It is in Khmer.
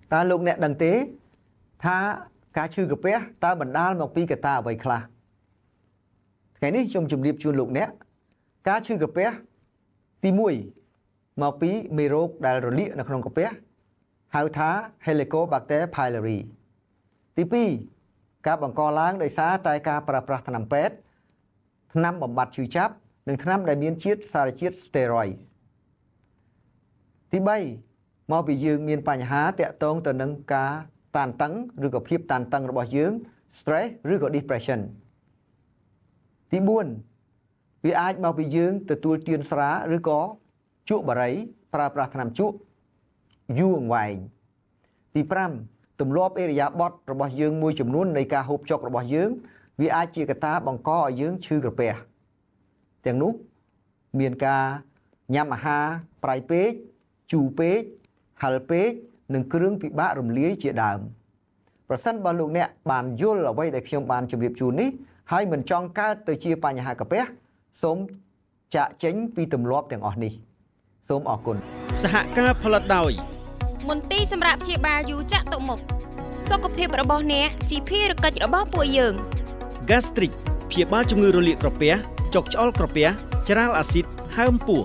ta lúc nè đằng tế tha cá chư cà pé ta bẩn đa một pi cả ta vậy khla cái này trong chùm điệp chuồn lục nè cá chư cà pé ti mùi một pi mê rô đà rồi lịa là không cà pé hao thá Helicobacter pylori tí pi cá bằng co láng đầy xá tai cá pra thằng pet năm bằng bạch chư cháp đừng năm đại miên chiết sa chiết steroid tí bay mau bị dương miên bành há tẹt tông từ nâng cá tàn tấn rồi có phiếp tàn tấnរបស់យើង stress ឬក៏ depression ទី4វាអាចមកពីយើងទទួលទានស្រាឬក៏ជក់បារីប្រើប្រាស់ថ្នាំជក់យូរអង្វែងទី5ទម្លាប់អេរយាបថរបស់យើងមួយចំនួននៃការហូបចុករបស់យើងវាអាចជាកត្តាបង្កឲ្យយើងឈឺក្រពះទាំងនោះមានការញ៉ាំអាហារប្រៃពេកជូរពេកហឹរពេកនិងគ្រឿងពិបាករំលាយជាដើមប្រសិនបើលោកអ្នកបានយល់អ្វីដែលខ្ញុំបានជម្រាបជូននេះហើយមិនចង់កើតទៅជាបញ្ហាកាពះសូមចាក់ចេញពីទម្លាប់ទាំងអស់នេះសូមអរគុណសហការផលិតដោយមន្ទីរសម្រាប់ព្យាបាលយូរចាក់ទុកមុខសុខភាពរបស់អ្នកជាភារកិច្ចរបស់ពួកយើង Gastric ព្យាបាលជំងឺរលាកក្រពះចុកច្អល់ក្រពះច្រាលអាស៊ីតហើមពោះ